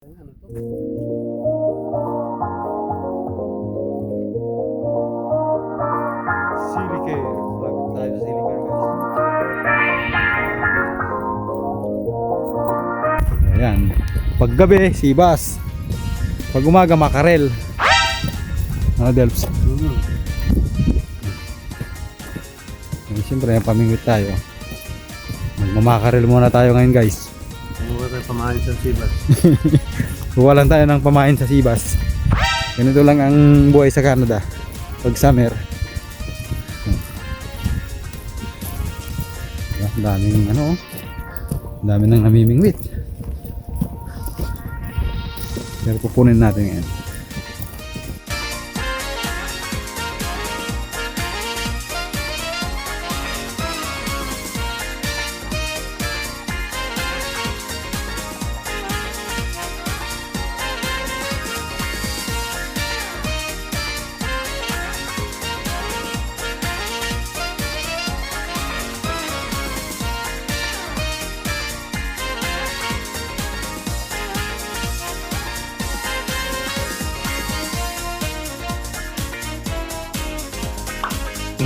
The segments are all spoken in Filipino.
Ano to? Silicare. Lapit tayo sa Silicare, guys. Ayan. Paggabi, sibas. Pag umaga, makarel. Ano, Delps? Siyempre, pamingwit tayo. Magmamakarel muna tayo ngayon, guys. Kumuha tayo pamahin sa sibas. Kuha lang tayo ng pamain sa sibas. Ganito lang ang buhay sa Canada pag summer. Ang daming ano, ang dami nang namimingwit. Pero pupunin natin ngayon.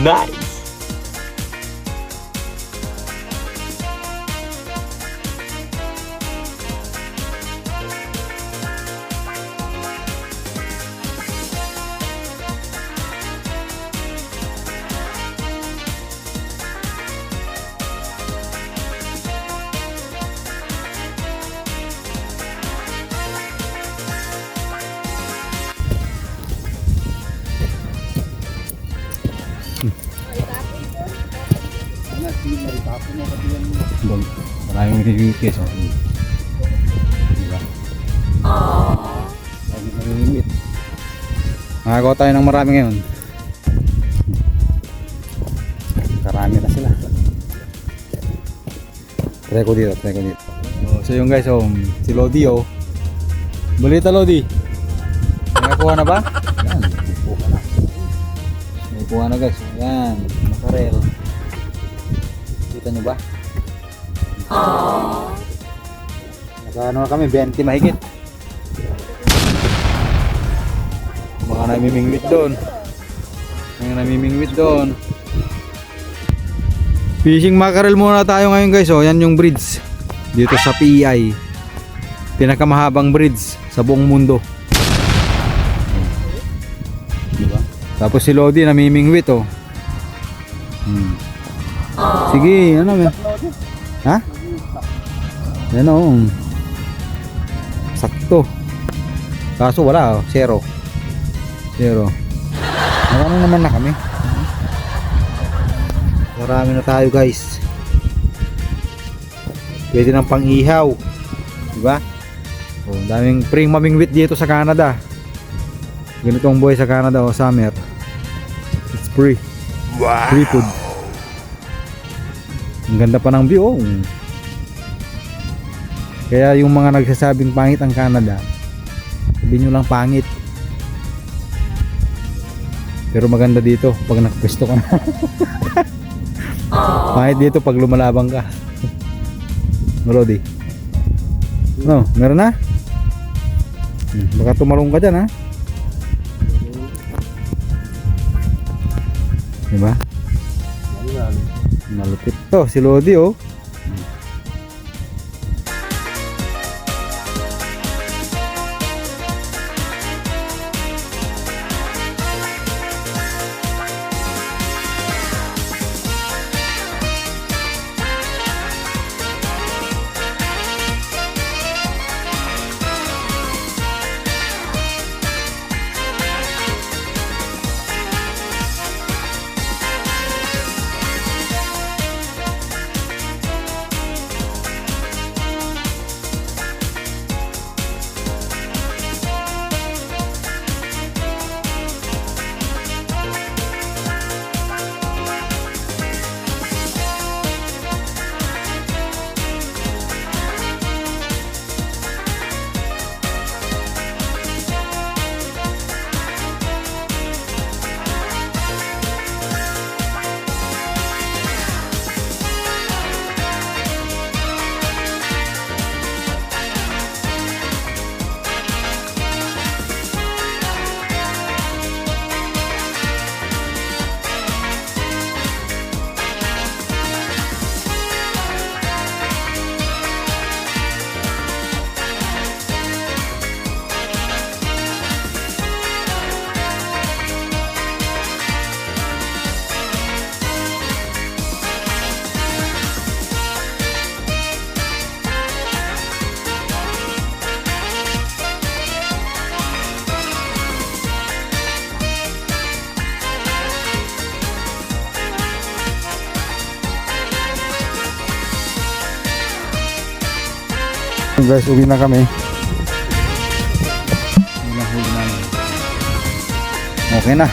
Nice! Doon, maraming namimingwit, oh. Diba? Maraming namimingwit. Makakakuha tayo ng marami ngayon. Karami na sila. Try ko dito. So yung guys, si Lodi, Balita, Lodi. Nakakuha na ba? Yan, nakakuha na guys. Yan, makarel. Kita nyo ba? Nakaano na kami, 20 mahigit. Mga namimingwit doon. Fishing mackerel muna tayo ngayon guys. Yan yung bridge dito sa PEI. Pinakamahabang bridge sa buong mundo. Diba? Tapos si Lodi namimingwit, Sige, ano ba? Ha? Yan, sakto. Kaso wala, zero. Marami naman na kami. Marami na tayo guys. Pwede ng pang-ihaw. Diba? Daming pring mamingwit dito sa Canada. Ganito ang buhay sa Canada, summer. It's free. Wow! Free food. Ang ganda pa ng view, Kaya yung mga nagsasabing pangit ang Canada, sabihin nyo lang pangit. Pero maganda dito pag nakapwesto ka na. Pangit dito pag lumalabang ka. Melody. No, meron na? Baka tumalong ka dyan, ha? Diba? Malupit to si Lodi, guys, uwi na kami. Uwi na, huli namin. Okay na.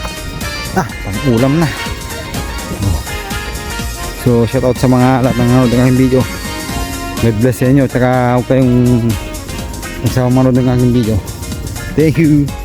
Pang ulam na. So shoutout sa mga lahat ng nanonood ng aking video. God bless sa inyo. Tsaka huwag kayong magsama manood ng aking video. Thank you.